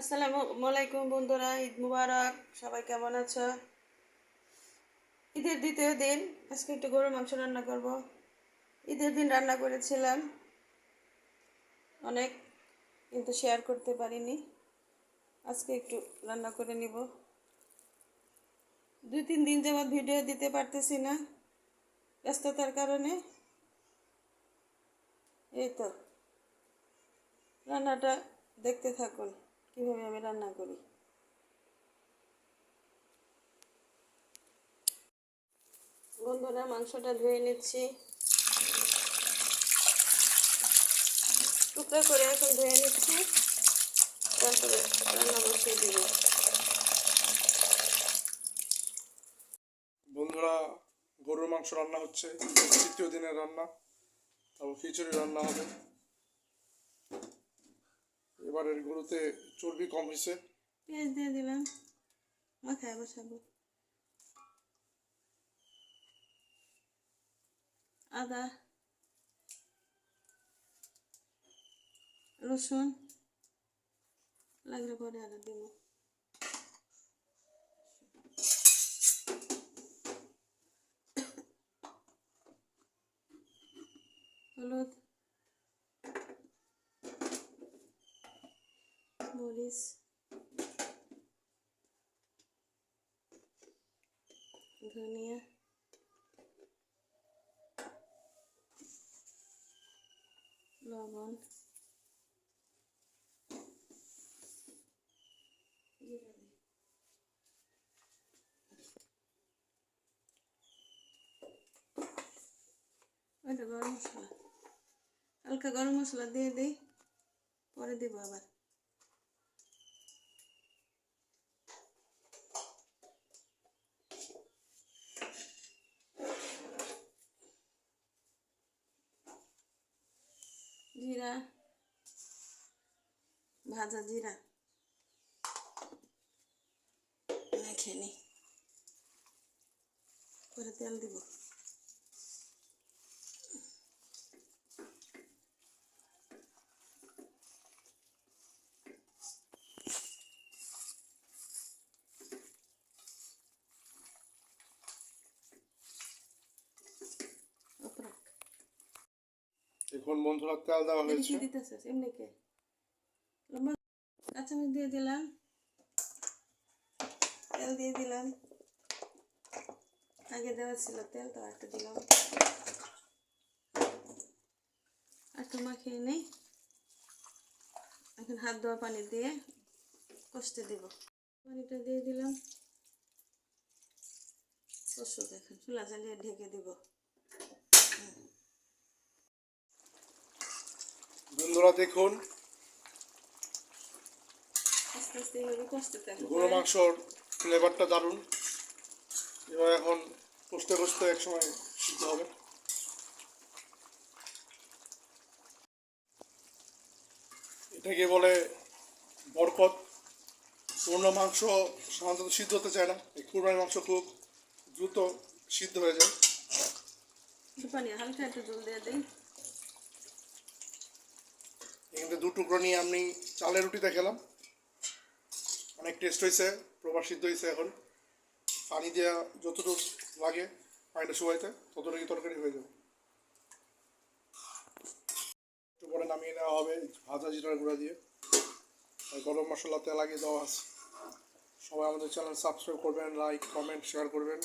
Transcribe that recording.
আসসালামু আলাইকুম বন্ধুরা, ঈদ মুবারক। সবাই কেমন আছো? ঈদের দ্বিতীয় দিন। আজকে একটু গরুর মাংস রান্না করব। ঈদের দিন রান্না করেছিলাম অনেক, কিন্তু শেয়ার করতে পারিনি। আজকে একটু রান্না করে নিব। 2-3 দিন যাবৎ ভিডিও দিতে পারতেছি না, ব্যস্ততার কারণে। এই তো রান্নাটা দেখতে থাকুন, কীভাবে আমি রান্না করি। বন্ধুরা, মাংসটা ধুয়ে নিচ্ছি, টুকরা করে এখন ধুয়ে নিচ্ছি, তারপরে রান্না বসিয়ে দিব। বন্ধুরা, গরুর মাংস রান্না হচ্ছে, তৃতীয় দিনের রান্না। তারপর খিচুড়ি রান্না হবে। এবারের গরুতে চর্বি কম হয়েছে। পেঁয়াজ দিয়ে দিলাম, মাখায় বসাবো। আদা, রসুন লাগলে পরে আদা দিব। হলুদ, মরিচ, ধনিয়া, লবণ, জিরা দিই। ওইটা গরম মশলা, হালকা গরম মশলা দিয়ে দিই, পরে দিব আবার। জিরা, ভাজা জিরা মেখে নিই, পরে তেল দিব। এখন বন্ধুরা তেল দেওয়া হয়েছে। কি দিতেছে এমনি কে? লম্বা কাঁচামরিচ দিয়ে দিলাম, তেল দিয়ে দিলাম। আগে দেওয়া ছিল তেল, তো একটা দিলাম। একটু মাখিয়ে নেই। এখন হাত ধোয়া পানি দিয়ে কষতে দিব। পানিটা দিয়ে দিলাম, কষুক। এখন চুলা জ্বালিয়ে ঢেকে দিব। বন্ধুরা দেখুন, আস্তে আস্তে এইভাবে কষতে থাকবো। গরু মাংসর ফ্লেভারটা দারুণ। এবার এখন কষতে কষতে একসময় সিদ্ধ হবে। এটাকে বলে বরকত। অন্য মাংস সাধারণত সিদ্ধ হতে চায় না, এই কুরবানির মাংস খুব দ্রুত সিদ্ধ হয়ে যায়। পানি হালকা একটু জল দিয়ে দিই। এখানে 2 টুকরো নিয়ে আমি চালের রুটিতে খেলাম, অনেক টেস্ট হয়েছে, প্রবার সিদ্ধ হয়েছে। এখন পানি দেওয়া যতটুকু লাগে, পানিটা শুকাইতে ততটুকু তরকারি হয়ে যাবে। একটু পরে নামিয়ে নেওয়া হবে ভাজা জিরার গুঁড়া দিয়ে। আর গরম মশলাতে লাগিয়ে দেওয়া আছে। সবাই আমাদের চ্যানেল সাবস্ক্রাইব করবেন, লাইক কমেন্ট শেয়ার করবেন।